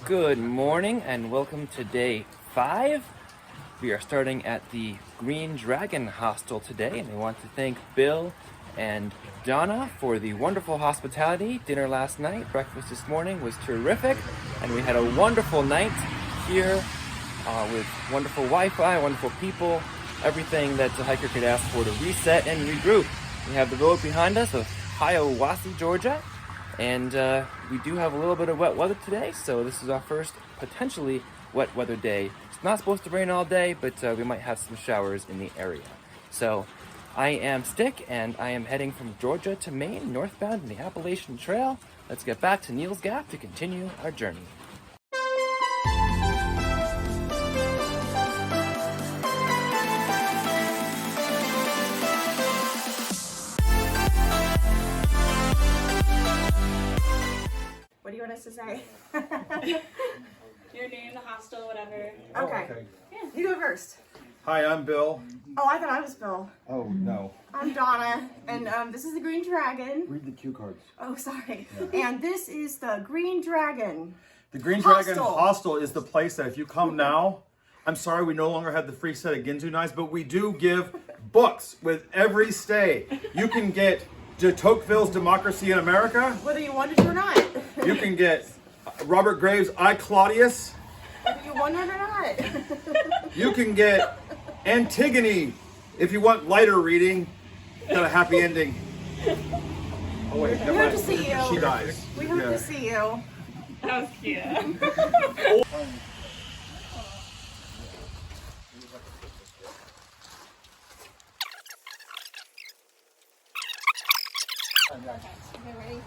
Good morning and welcome to day 5. We are starting at the Green Dragon Hostel today, and we want to thank Bill and Donna for the wonderful hospitality. Dinner last night, breakfast this morning was terrific, and we had a wonderful night here with wonderful Wi-Fi, wonderful people, everything that a hiker could ask for to reset and regroup. We have the road behind us of Hiawassee, Georgia, and we do have a little bit of wet weather today, so this is our first potentially wet weather day. It's not supposed to rain all day, but we might have some showers in the area. So I am Stick, and I am heading from Georgia to Maine, northbound in the Appalachian Trail. Let's get back to Neil's Gap to continue our journey. What do you want us to say? Your name, the hostel, whatever. Okay. Yeah. You go first. Hi, I'm Bill. Oh, I thought I was Bill. Oh, no. I'm Donna, and this is the Green Dragon. Read the cue cards. Oh, sorry. Yeah. And this is the Green Dragon. The Green Dragon Hostel is the place that if you come now, I'm sorry we no longer have the free set of Ginzu knives, but we do give books with every stay. You can get de Tocqueville's Democracy in America. Whether you want it or not. You can get Robert Graves' I, Claudius. Whether you want it or not. You can get Antigone if you want lighter reading. Got a happy ending. Oh wait, We hope to see you. She dies. We hope to see you. That was cute. Okay, ready?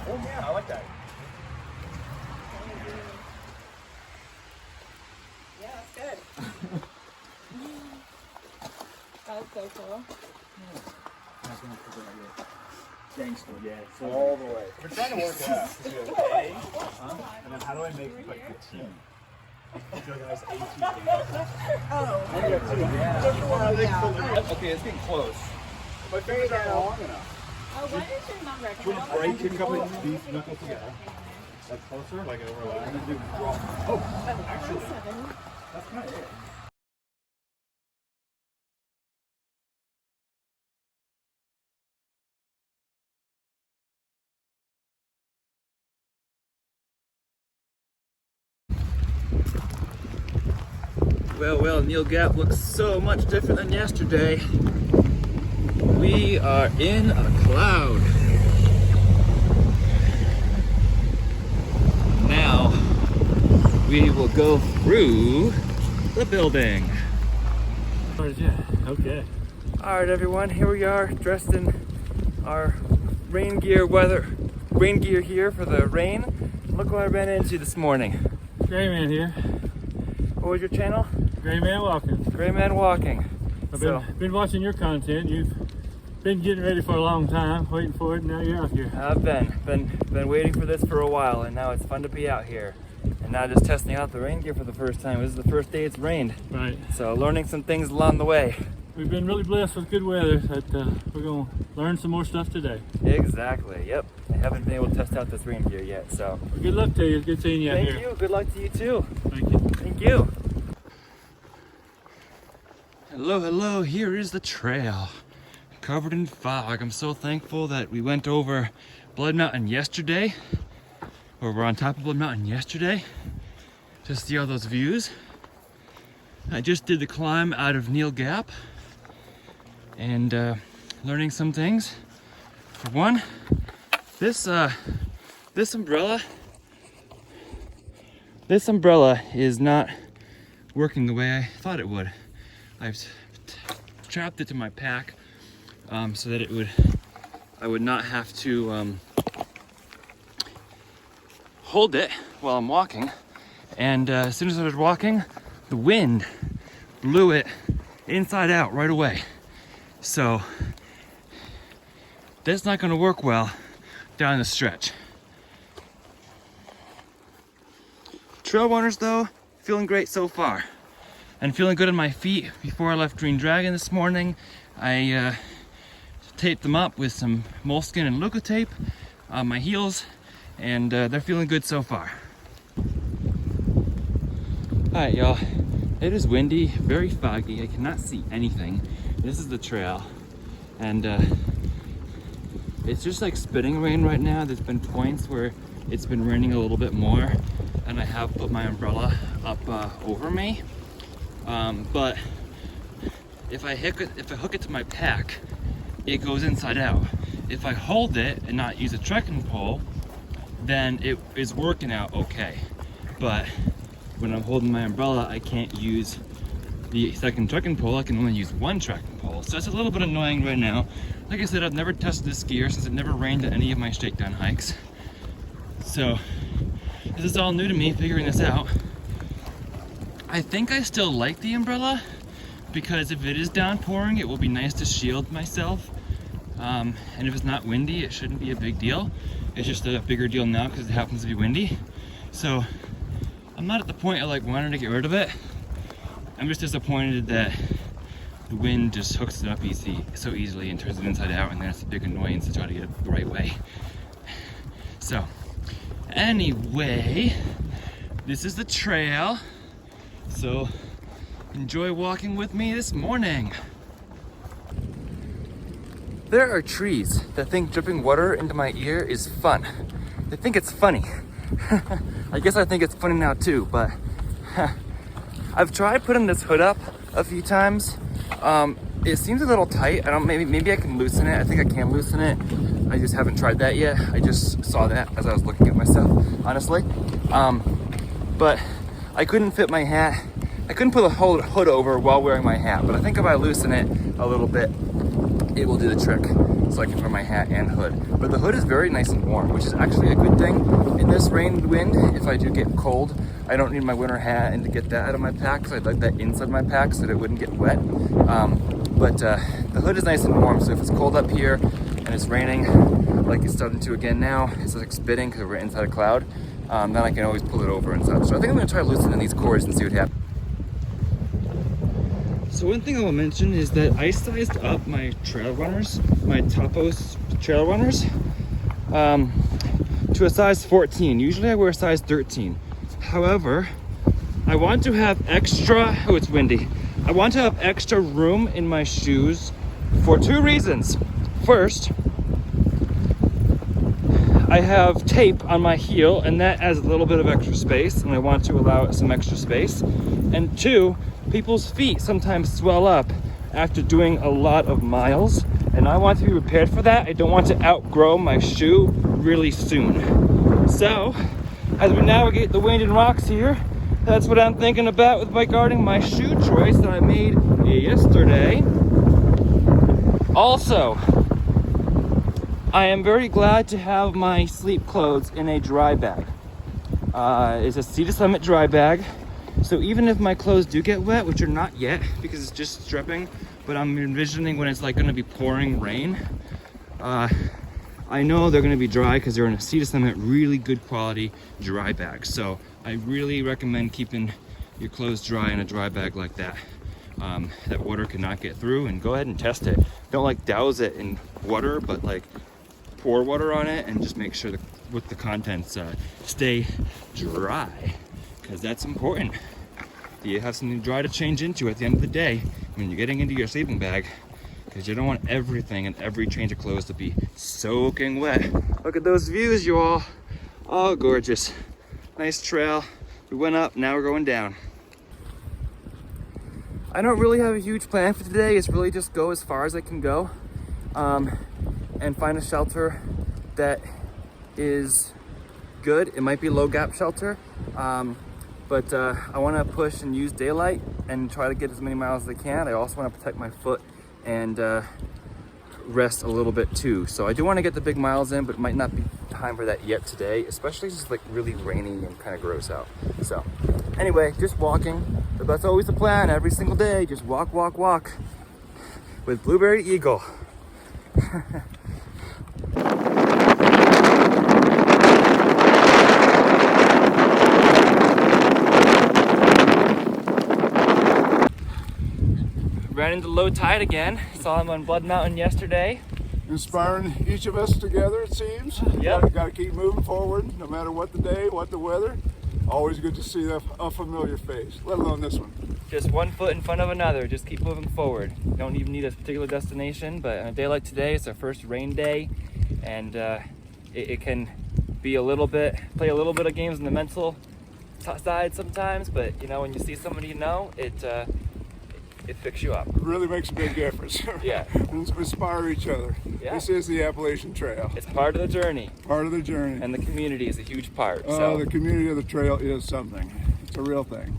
Oh yeah, I like that. Yeah, that's good. That was so cool. Gangster, yeah. So all the way. We're trying to work out. Okay. And then how do I make like the team? Okay, it's getting close. My fingers aren't long enough. Oh, what is your number? Would break your couple of these knuckles together. That's closer, like over. I'm gonna do. Oh, actually, that's kind of it. Well, Neil Gap looks so much different than yesterday. We are in a cloud. Now, we will go through the building. Okay. All right, everyone, here we are dressed in our rain gear here for the rain. Look what I ran into this morning. Gray Man here. What was your channel? Gray Man Walking. Gray Man Walking. I've been watching your content. You've been getting ready for a long time, waiting for it, and now you're out here. I've been waiting for this for a while, and now it's fun to be out here. And now just testing out the rain gear for the first time. This is the first day it's rained. Right. So learning some things along the way. We've been really blessed with good weather, but we're going to learn some more stuff today. Exactly, yep. I haven't been able to test out this rain gear yet, so. Well, good luck to you. It's good seeing you out here. Thank you. Good luck to you too. Thank you. Thank you. Hello, here is the trail. Covered in fog. I'm so thankful that we went over Blood Mountain yesterday, or we're on top of Blood Mountain yesterday, to see all those views. I just did the climb out of Neil Gap, and learning some things. For one, this umbrella is not working the way I thought it would. I've strapped it to my pack so that I would not have to hold it while I'm walking. And as soon as I was walking, the wind blew it inside out right away. So that's not going to work well down the stretch. Trail runners though, feeling great so far. And feeling good on my feet. Before I left Green Dragon this morning, I taped them up with some moleskin and Luca tape on my heels, and they're feeling good so far. All right, y'all. It is windy, very foggy. I cannot see anything. This is the trail, and it's just like spitting rain right now. There's been points where it's been raining a little bit more, and I have put my umbrella up over me. But if I hook it to my pack, it goes inside out. If I hold it and not use a trekking pole, then it is working out okay. But when I'm holding my umbrella, I can't use the second trekking pole. I can only use one trekking pole. So that's a little bit annoying right now. Like I said, I've never tested this gear since it never rained at any of my shakedown hikes. So this is all new to me, figuring this out. I think I still like the umbrella because if it is downpouring, it will be nice to shield myself. And if it's not windy, it shouldn't be a big deal. It's just a bigger deal now because it happens to be windy. So I'm not at the point of like wanting to get rid of it. I'm just disappointed that the wind just hooks it up so easily and turns it inside out, and then it's a big annoyance to try to get it the right way. So anyway, this is the trail. So enjoy walking with me this morning. There are trees that think dripping water into my ear is fun. They think it's funny. I guess I think it's funny now too, but I've tried putting this hood up a few times. It seems a little tight. Maybe I can loosen it. I think I can loosen it. I just haven't tried that yet. I just saw that as I was looking at myself, honestly. But I couldn't fit my hat. I couldn't put a hood over while wearing my hat, but I think if I loosen it a little bit, it will do the trick. So I can wear my hat and hood. But the hood is very nice and warm, which is actually a good thing in this rain and wind. If I do get cold, I don't need my winter hat and to get that out of my pack, so I'd like that inside my pack so that it wouldn't get wet. But the hood is nice and warm, so if it's cold up here and it's raining, like it's starting to again now, it's like spitting because we're inside a cloud, then I can always pull it over and such. So I think I'm gonna try loosening these cords and see what happens. So one thing I will mention is that I sized up my trail runners, my Topos trail runners, to a size 14. Usually I wear a size 13. However, I want to have extra, oh it's windy. I want to have extra room in my shoes for two reasons. First, I have tape on my heel and that adds a little bit of extra space, and I want to allow some extra space. And two, people's feet sometimes swell up after doing a lot of miles, and I want to be prepared for that. I don't want to outgrow my shoe really soon. So, as we navigate the wind and rocks here, that's what I'm thinking about regarding my shoe choice that I made yesterday. Also, I am very glad to have my sleep clothes in a dry bag. It's a Sea to Summit dry bag. So even if my clothes do get wet, which are not yet because it's just dripping, but I'm envisioning when it's like going to be pouring rain, I know they're going to be dry because they're in a Sea to Summit really good quality dry bag. So I really recommend keeping your clothes dry in a dry bag like that. That water cannot get through, and go ahead and test it. Don't like douse it in water, but like pour water on it and just make sure that with the contents stay dry, because that's important. You have something dry to change into at the end of the day when you're getting into your sleeping bag, because you don't want everything and every change of clothes to be soaking wet. Look at those views, you all. Oh, gorgeous. Nice trail. We went up, now we're going down. I don't really have a huge plan for today. It's really just go as far as I can go and find a shelter that is good. It might be low gap shelter, but I want to push and use daylight and try to get as many miles as I can. I also want to protect my foot and rest a little bit too. So I do want to get the big miles in, but it might not be time for that yet today, especially just like really rainy and kind of gross out. So anyway, just walking. But that's always the plan every single day. Just walk, walk, walk with Blueberry Eagle. Ran into low tide again. Saw him on Blood Mountain yesterday. inspiring each of us together, it seems. Yep. Got to keep moving forward, no matter what the day, what the weather. Always good to see a familiar face, let alone this one. Just one foot in front of another. Just keep moving forward. You don't even need a particular destination, but on a day like today, it's our first rain day, and it can be play a little bit of games on the mental side sometimes, but you know, when you see somebody you know, it picks you up. It really makes a big difference. Yeah. Inspire each other. Yeah. This is the Appalachian Trail. It's part of the journey, Part of the journey. and the community is a huge part. Oh, So the community of the trail is something. It's a real thing.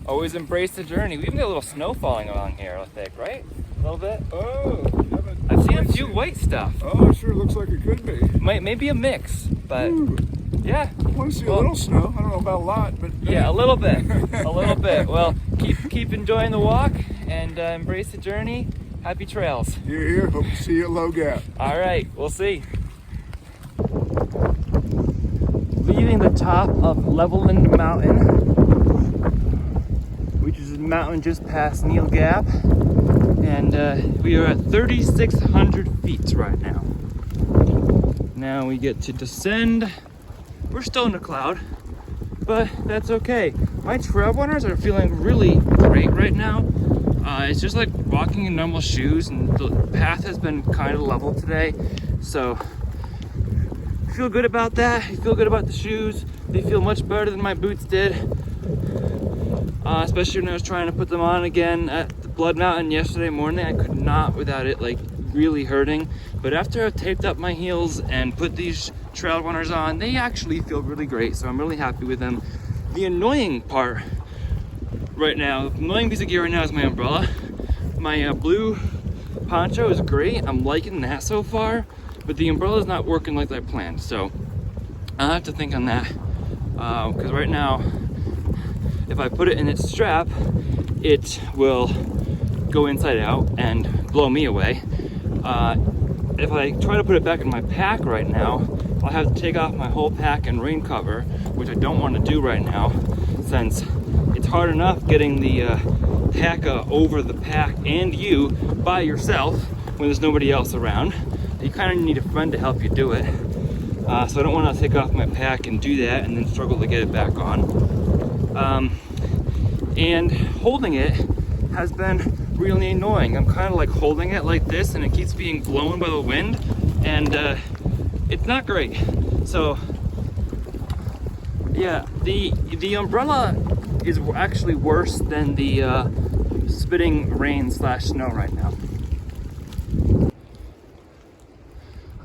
always embrace the journey. We even got a little snow falling along here, I think, right? A little bit. Oh, I've seen a few white stuff. Oh, sure looks like it could be. Maybe a mix, but Ooh, yeah. I want to see a Well- little snow. I don't know about a lot, but Yeah, a little bit, a little bit. Well, keep enjoying the walk and embrace the journey. Happy trails. You're here. Hope to see you at Low Gap. All right, we'll see. Leaving the top of Levelland Mountain, which is a mountain just past Neal Gap, and we are at 3,600 feet right now. Now we get to descend. We're still in the cloud, but that's okay. My trail runners are feeling really great right now. It's just like walking in normal shoes, and the path has been kind of level today, so I feel good about that. I feel good about the shoes. They feel much better than my boots did, especially when I was trying to put them on again at the Blood Mountain yesterday morning. I could not without it like really hurting, but after I've taped up my heels and put these trail runners on, they actually feel really great, so I'm really happy with them. The annoying part right now, the annoying piece of gear right now is my umbrella. My blue poncho is great. I'm liking that so far, but the umbrella is not working like I planned, so I'll have to think on that, because right now if I put it in its strap, it will go inside out and blow me away. If I try to put it back in my pack right now, I'll have to take off my whole pack and rain cover, which I don't want to do right now, since it's hard enough getting the pack over the pack and you by yourself when there's nobody else around. You kind of need a friend to help you do it. So I don't want to take off my pack and do that and then struggle to get it back on. And holding it has been really annoying. I'm kind of like holding it like this, and it keeps being blown by the wind, and it's not great. So yeah, the umbrella is actually worse than the spitting rain / snow right now.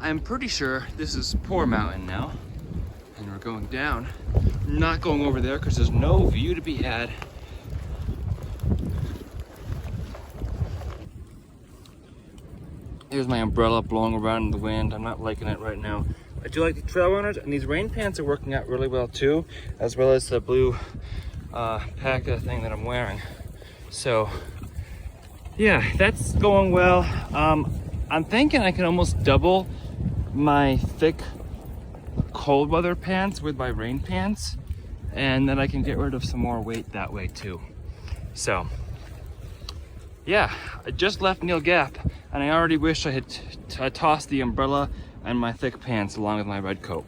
I'm pretty sure this is Poor Mountain now, and we're going down. I'm not going over there because there's no view to be had. Here's my umbrella blowing around in the wind. I'm not liking it right now. I do like the trail runners, and these rain pants are working out really well too, as well as the blue paca thing that I'm wearing. So yeah, that's going well. I'm thinking I can almost double my thick cold weather pants with my rain pants, and then I can get rid of some more weight that way too. So yeah, I just left Neal Gap, and I already wish I had tossed the umbrella and my thick pants along with my red coat.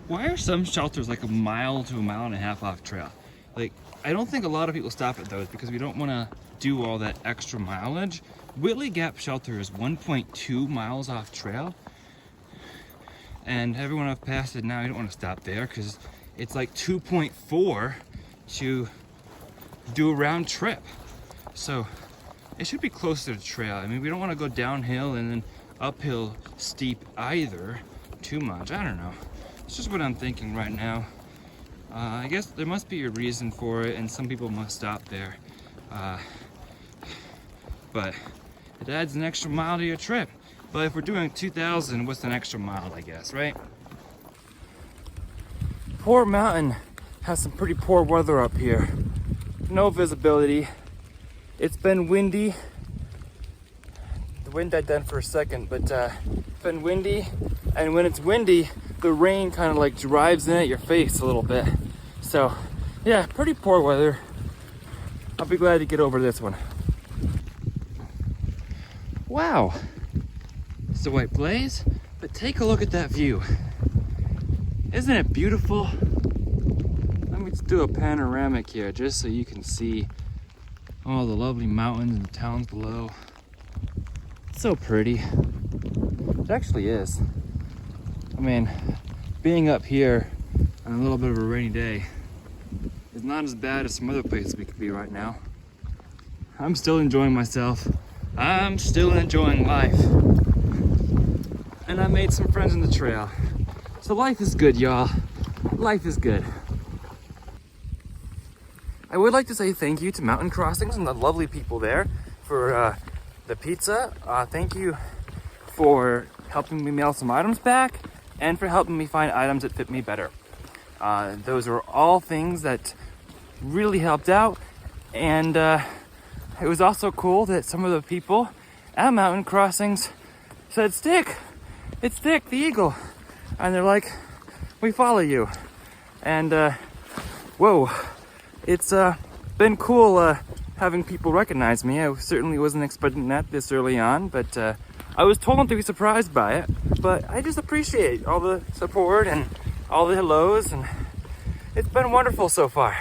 Why are some shelters like a mile to a mile and a half off trail? Like, I don't think a lot of people stop at those because we don't want to do all that extra mileage. Whitley Gap Shelter is 1.2 miles off trail, and everyone I've passed it now, you don't want to stop there because it's like 2.4 to do a round trip. So it should be closer to the trail. I mean, we don't want to go downhill and then uphill steep either too much. I don't know. It's just what I'm thinking right now. I guess there must be a reason for it, and some people must stop there. But it adds an extra mile to your trip. But if we're doing 2,000, what's an extra mile, I guess, right? Poor Mountain has some pretty poor weather up here. No visibility. It's been windy. The wind died down for a second, but it's been windy. And when it's windy, the rain kind of like drives in at your face a little bit. So yeah, pretty poor weather. I'll be glad to get over this one. Wow, it's the white blaze, but take a look at that view. Isn't it beautiful? Let me just do a panoramic here just so you can see all the lovely mountains and towns below. It's so pretty. It actually is. I mean, being up here on a little bit of a rainy day is not as bad as some other places we could be right now. I'm still enjoying myself. I'm still enjoying life. And I made some friends on the trail. So life is good, y'all. Life is good. I would like to say thank you to Mountain Crossings and the lovely people there for the pizza. Thank you for helping me mail some items back and for helping me find items that fit me better. Those are all things that really helped out, and it was also cool that some of the people at Mountain Crossings said, "Stick, it's Stick the Eagle," and they're like, "We follow you," and whoa, it's been cool having people recognize me. I certainly wasn't expecting that this early on, but I was told to be surprised by it. But I just appreciate all the support and all the hellos, and it's been wonderful so far.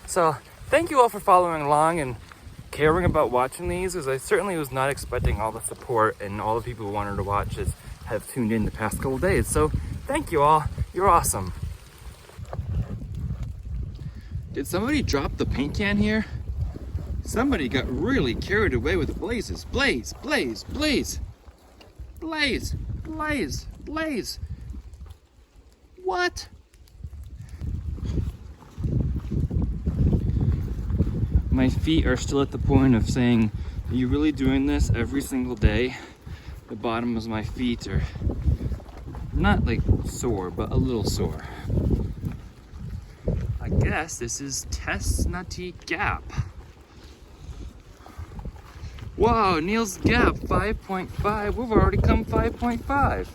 So thank you all for following along and caring about watching these, because I certainly was not expecting all the support and all the people who wanted to watch it have tuned in the past couple days. So thank you all. You're awesome. Did somebody drop the paint can here? Somebody got really carried away with the blazes. Blaze, blaze, blaze. Blaze, blaze, blaze. What? My feet are still at the point of saying, are you really doing this every single day? The bottom of my feet are not like sore, but a little sore. I guess this is Tesnutty Gap. Wow, Neil's Gap 5.5. We've already come 5.5.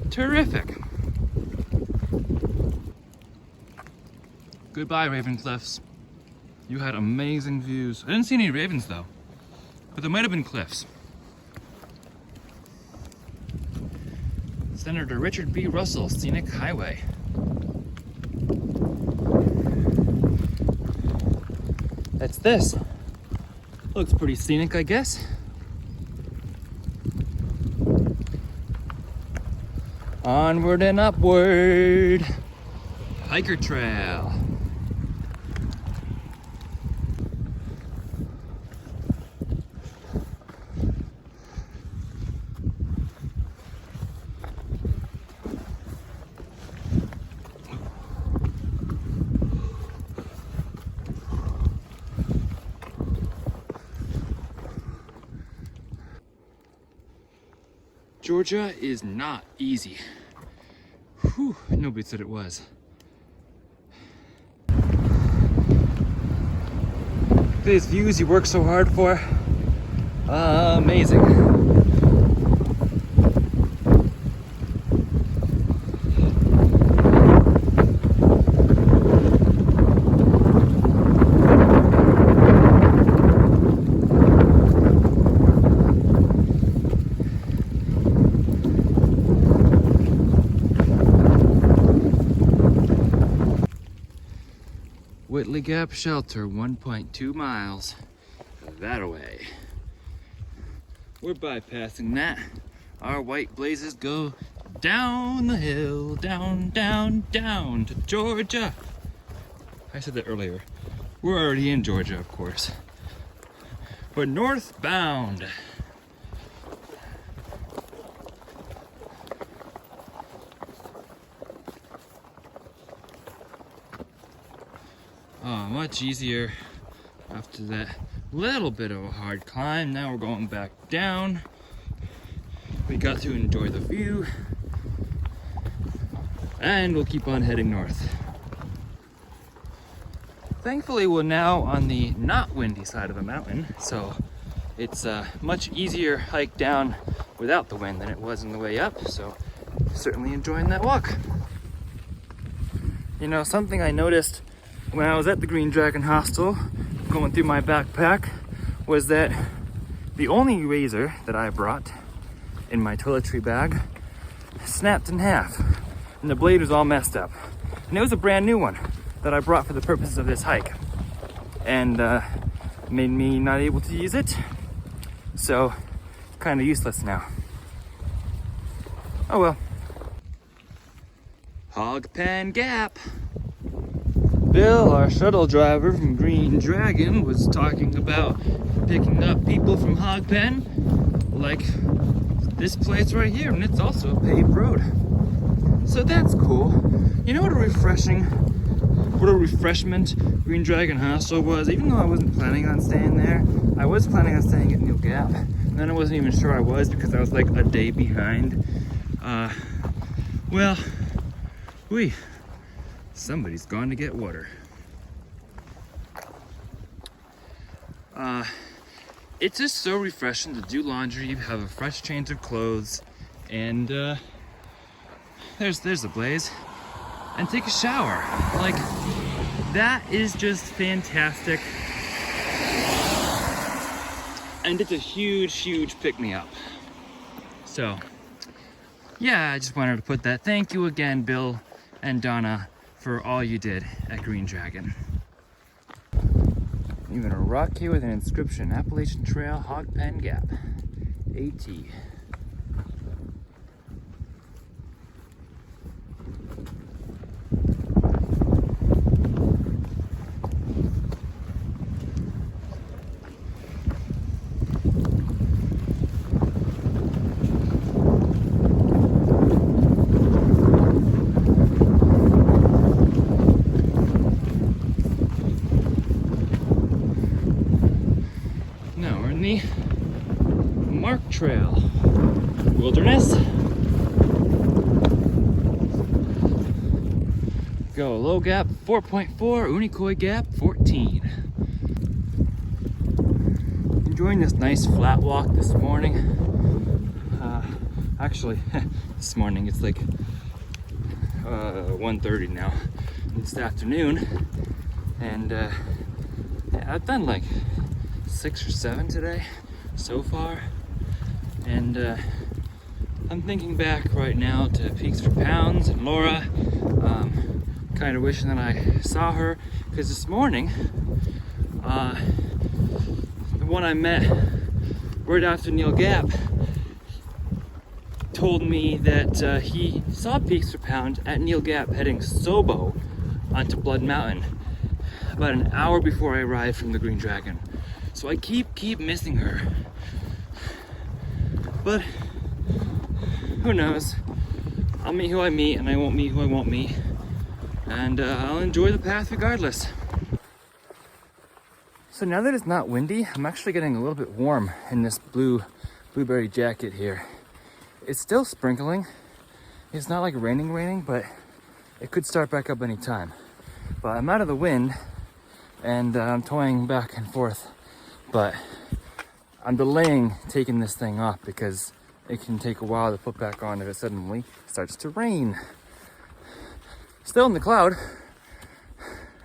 Terrific. Goodbye, Raven Cliffs. You had amazing views. I didn't see any ravens though, but there might have been cliffs. Senator Richard B. Russell, Scenic Highway. That's this. Looks pretty scenic, I guess. Onward and upward. Hiker trail. Georgia is not easy. Whew, nobody said it was. These views you work so hard for, amazing. Whitley Gap Shelter, 1.2 miles that away. We're bypassing that. Our white blazes go down the hill, down, down, down to Georgia. I said that earlier. We're already in Georgia, of course. We're northbound. Oh, much easier after that little bit of a hard climb. Now we're going back down. We got to enjoy the view. And we'll keep on heading north. Thankfully, we're now on the not windy side of the mountain, so it's a much easier hike down without the wind than it was on the way up, so certainly enjoying that walk. You know, something I noticed when I was at the Green Dragon Hostel, going through my backpack, was that the only razor that I brought in my toiletry bag snapped in half, and the blade was all messed up. And it was a brand new one that I brought for the purposes of this hike, and made me not able to use it, so kind of useless now. Oh well. Hog Pen Gap. Bill, our shuttle driver from Green Dragon, was talking about picking up people from Hog Pen, like this place right here, and it's also a paved road. So that's cool. You know what a refreshment Green Dragon Hostel was? Even though I wasn't planning on staying there, I was planning on staying at Neil Gap. And then I wasn't even sure I was because I was like a day behind. Well, somebody's gone to get water. It's just so refreshing to do laundry, have a fresh change of clothes, and there's the blaze, and take a shower. Like, that is just fantastic. And it's a huge pick-me-up. So, yeah, I just wanted to put that. Thank you again, Bill and Donna, for all you did at Green Dragon. Even a rock here with an inscription, Appalachian Trail, Hog Pen Gap, AT. The Mark Trail Wilderness. Go low gap 4.4, Unicoi gap 14. Enjoying this nice flat walk this morning. Actually, this morning it's like 1:30 now. It's afternoon, and yeah, I've done like 6 or 7 today so far, and I'm thinking back right now to Peaks for Pounds and Laura, kind of wishing that I saw her, because this morning the one I met right after Neil Gap told me that he saw Peaks for Pound at Neil Gap heading Sobo onto Blood Mountain about an hour before I arrived from the Green Dragon. So I keep missing her, but who knows? I'll meet who I meet, and I won't meet who I won't meet, and I'll enjoy the path regardless. So now that it's not windy, I'm actually getting a little bit warm in this blueberry jacket here. It's still sprinkling. It's not like raining, but it could start back up any time. But I'm out of the wind, and I'm toying back and forth. But I'm delaying taking this thing off because it can take a while to put back on if it suddenly starts to rain. Still in the cloud.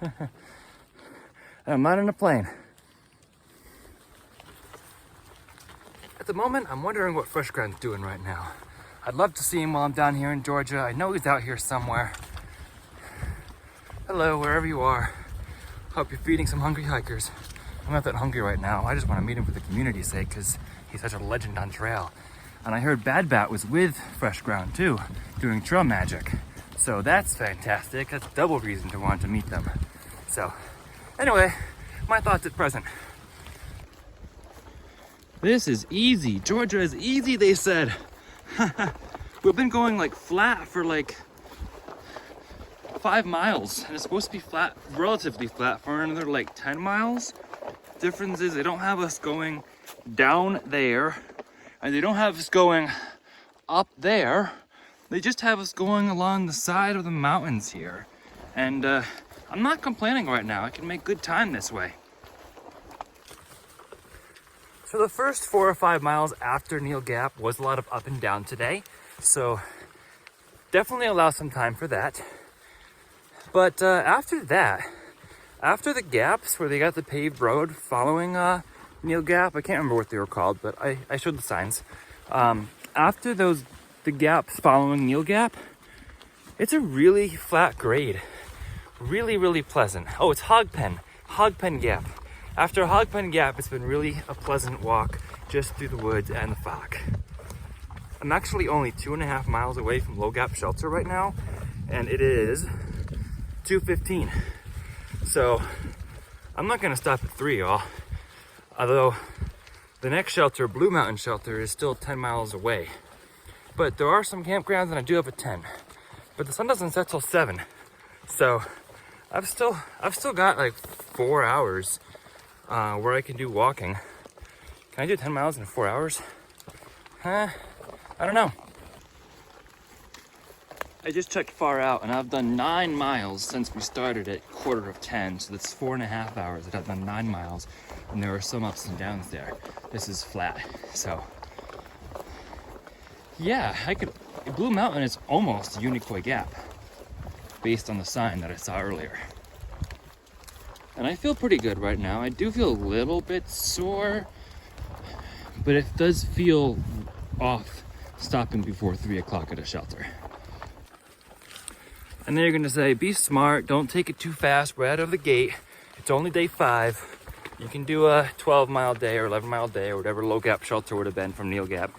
And I'm not in a plane. At the moment, I'm wondering what Fresh Ground's doing right now. I'd love to see him while I'm down here in Georgia. I know he's out here somewhere. Hello, wherever you are. Hope you're feeding some hungry hikers. I'm not that hungry right now. I just want to meet him for the community's sake because he's such a legend on trail. And I heard Bad Bat was with Fresh Ground too, doing trail magic. So that's fantastic. That's double reason to want to meet them. So anyway, my thoughts at present. This is easy. Georgia is easy, they said. We've been going like flat for like 5 miles, and it's supposed to be flat, relatively flat, for another like 10 miles. Difference is they don't have us going down there, and they don't have us going up there. They just have us going along the side of the mountains here. And I'm not complaining right now. I can make good time this way. So the first 4 or 5 miles after Neil Gap was a lot of up and down today. So definitely allow some time for that. But after that, after the gaps where they got the paved road following Neil Gap. I can't remember what they were called, but I showed the signs. After the gaps following Neil Gap, it's a really flat grade. Really, really pleasant. Oh, it's Hogpen Gap. After Hogpen Gap, it's been really a pleasant walk just through the woods and the fog. I'm actually only 2.5 miles away from Low Gap Shelter right now, and it is 2:15. So I'm not gonna stop at 3, y'all. Although the next shelter, Blue Mountain Shelter, is still 10 miles away. But there are some campgrounds, and I do have a 10. But the sun doesn't set till 7. So I've still got like 4 hours where I can do walking. Can I do 10 miles in 4 hours? I don't know. I just checked Far Out, and I've done 9 miles since we started at 9:45, so that's 4.5 hours that I've done 9 miles, and there are some ups and downs there. This is flat, so yeah, Blue Mountain is almost Unicoi Gap, based on the sign that I saw earlier. And I feel pretty good right now. I do feel a little bit sore, but it does feel off stopping before 3 o'clock at a shelter. And then you're gonna say, be smart, don't take it too fast right out of the gate. It's only day 5. You can do a 12-mile day or 11-mile day or whatever Low Gap Shelter would have been from Neil Gap,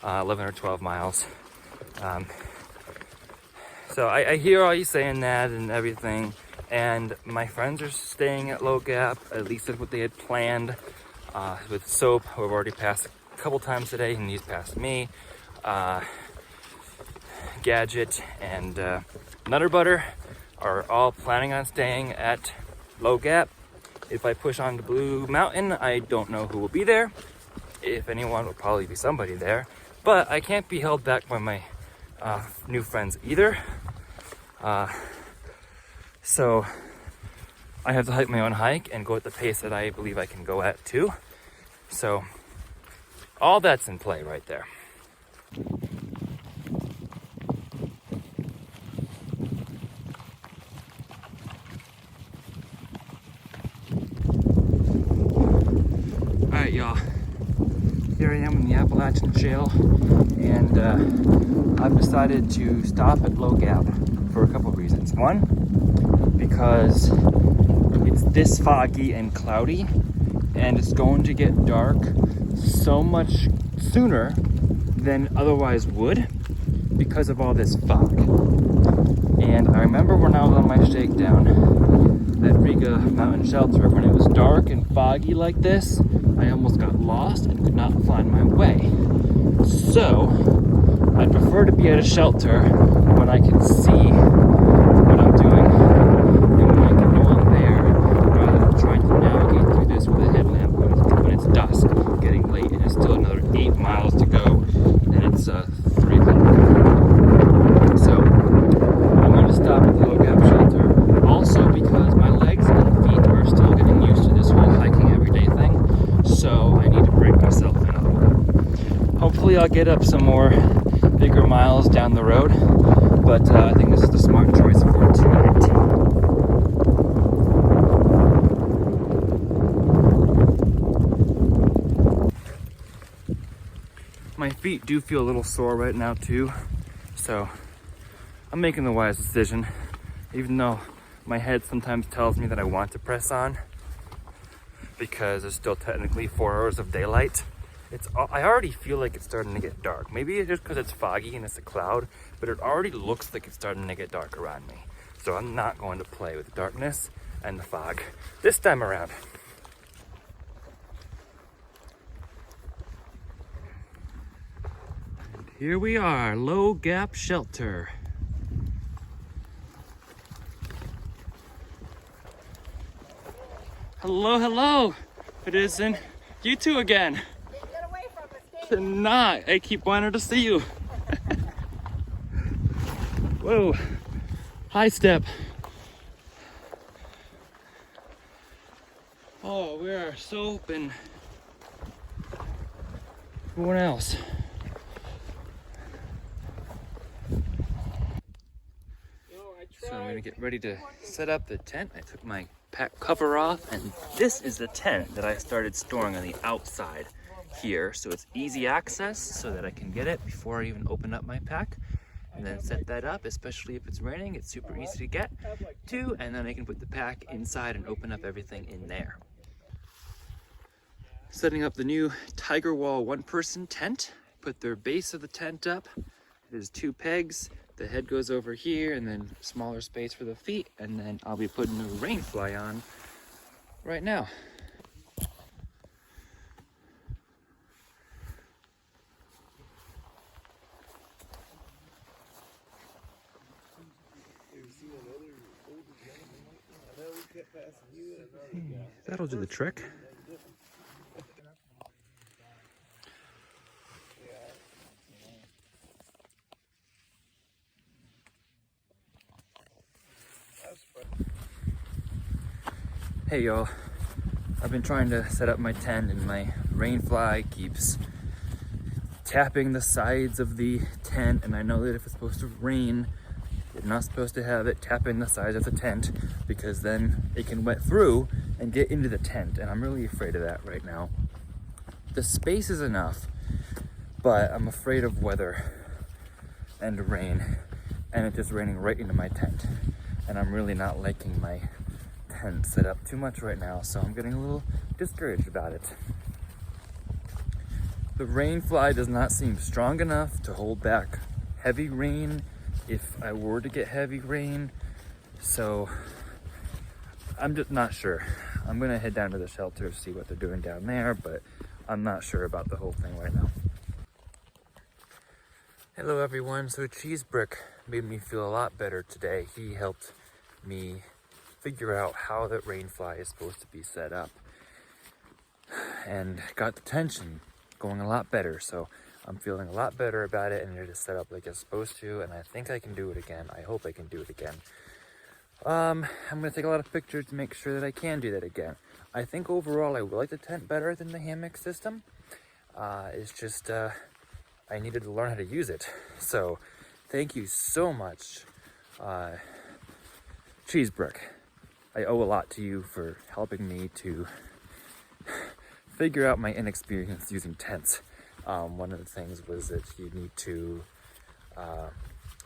11 or 12 miles. So I hear all you saying that and everything, and my friends are staying at Low Gap, at least that's what they had planned. With Soap, who I've already passed a couple times today, and he's passed me. Gadget and Nutter Butter are all planning on staying at Low Gap. If I push on to Blue Mountain, I don't know who will be there. If anyone, will probably be somebody there. But I can't be held back by my new friends either. So I have to hike my own hike and go at the pace that I believe I can go at too. So all that's in play right there. Alright, y'all, here I am in the Appalachian Shale, and I've decided to stop at Low Gap for a couple of reasons. One, because it's this foggy and cloudy, and it's going to get dark so much sooner than otherwise would because of all this fog. And I remember when I was on my shakedown at Riga Mountain Shelter, when it was dark and foggy like this, I almost got lost and could not find my way. So I prefer to be at a shelter when I can see what I'm doing and when I can know I'm there, rather than trying to navigate through this with a headlamp when it's dusk, getting late, and it's still another 8 miles to go, and it's 3 o'clock. So I'm going to stop at the Low Gap Shelter, also because my legs and feet are still getting used to this whole hiking everyday thing, so I need to break myself in a little bit. Hopefully I'll get up some more bigger miles down the road, but I think this is the smart choice for tonight. My feet do feel a little sore right now too, so I'm making the wise decision, even though my head sometimes tells me that I want to press on because there's still technically 4 hours of daylight. I already feel like it's starting to get dark. Maybe it's just because it's foggy and it's a cloud, but it already looks like it's starting to get dark around me. So I'm not going to play with the darkness and the fog this time around. And here we are, Low Gap Shelter. Hello, hello. It isn't you two again. Cannot. I keep wanting to see you. Whoa. High step. Oh, we are Soap and everyone else. You know, I So I'm gonna get ready to set up the tent. I took my pack cover off, and this is the tent that I started storing on the outside here. So it's easy access so that I can get it before I even open up my pack. And then set that up, especially if it's raining. It's super easy to get to, and then I can put the pack inside and open up everything in there. Setting up the new Tiger Wall one-person tent. Put their base of the tent up. There's 2 pegs. The head goes over here, and then smaller space for the feet. And then I'll be putting the rain fly on right now. That'll do the trick. Hey y'all, I've been trying to set up my tent and my rain fly keeps tapping the sides of the tent, and I know that if it's supposed to rain, you're not supposed to have it tapping the sides of the tent because then it can wet through and get into the tent, and I'm really afraid of that right now. The space is enough, but I'm afraid of weather and rain, and it's just raining right into my tent, and I'm really not liking my tent set up too much right now, so I'm getting a little discouraged about it. The rain fly does not seem strong enough to hold back heavy rain if I were to get heavy rain, so I'm just not sure. I'm gonna head down to the shelter to see what they're doing down there, but I'm not sure about the whole thing right now. Hello everyone. So Cheese Brick made me feel a lot better today. He helped me figure out how that rain fly is supposed to be set up and got the tension going a lot better. So I'm feeling a lot better about it, and it is set up like it's supposed to, and I think I can do it again. I hope I can do it again. I'm gonna take a lot of pictures to make sure that I can do that again. I think overall I will like the tent better than the hammock system. It's just I needed to learn how to use it. So thank you so much, Cheese Brick. I owe a lot to you for helping me to figure out my inexperience using tents. One of the things was that you need to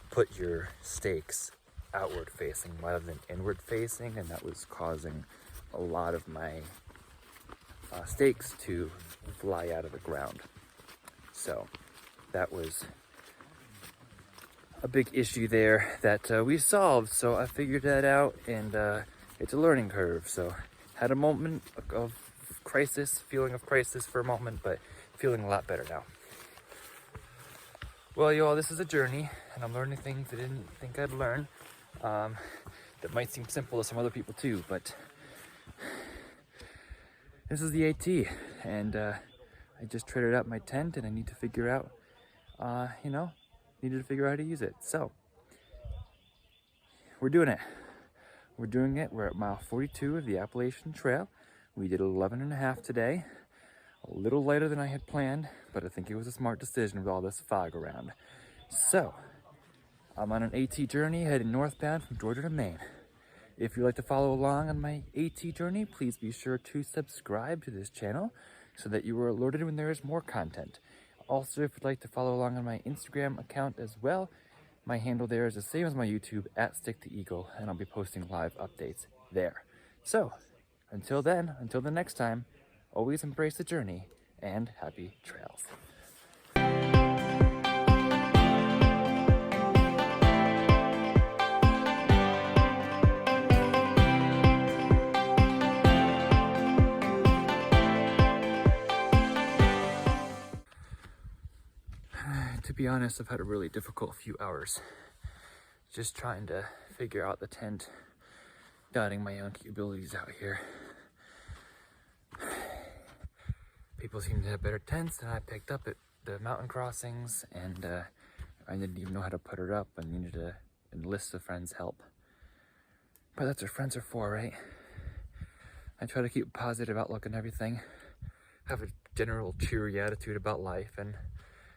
put your stakes outward facing rather than inward facing, and that was causing a lot of my stakes to fly out of the ground. So that was a big issue there that we solved. So I figured that out, and it's a learning curve. So had a moment of crisis, feeling of crisis for a moment, but feeling a lot better now. Well, y'all, this is a journey, and I'm learning things I didn't think I'd learn. That might seem simple to some other people too, but this is the AT, and I just traded out my tent, and I need to figure out, needed to figure out how to use it. So we're doing it. We're doing it. We're at mile 42 of the Appalachian Trail. We did 11.5 today. A little later than I had planned, but I think it was a smart decision with all this fog around. So I'm on an AT journey heading northbound from Georgia to Maine. If you'd like to follow along on my AT journey, please be sure to subscribe to this channel so that you are alerted when there is more content. Also, if you'd like to follow along on my Instagram account as well, my handle there is the same as my YouTube, @StickTheEagle, and I'll be posting live updates there. So until then, until the next time, always embrace the journey and happy trails. To be honest, I've had a really difficult few hours. Just trying to figure out the tent, doubting my own capabilities out here. People seem to have better tents than I picked up at the mountain crossings, and I didn't even know how to put it up. I needed to enlist a friend's help. But that's what friends are for, right? I try to keep a positive outlook on everything, have a general cheery attitude about life, and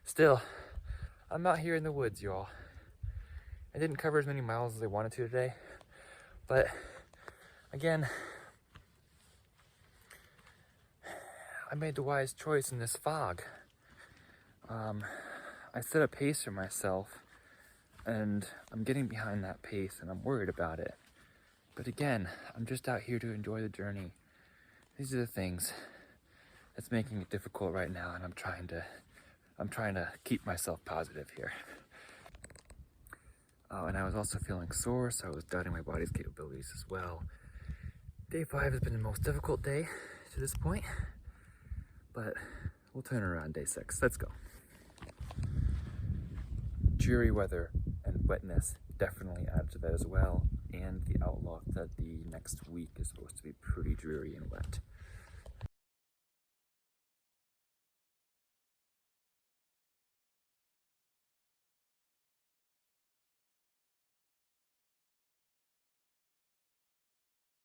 still, I'm out here in the woods, y'all. I didn't cover as many miles as I wanted to today, but again, I made the wise choice in this fog. I set a pace for myself, and I'm getting behind that pace, and I'm worried about it. But again, I'm just out here to enjoy the journey. These are the things that's making it difficult right now, and I'm trying to keep myself positive here. And I was also feeling sore, so I was doubting my body's capabilities as well. Day 5 has been the most difficult day to this point, but we'll turn around day 6. Let's go. Dreary weather and wetness definitely add to that as well, and the outlook that the next week is supposed to be pretty dreary and wet.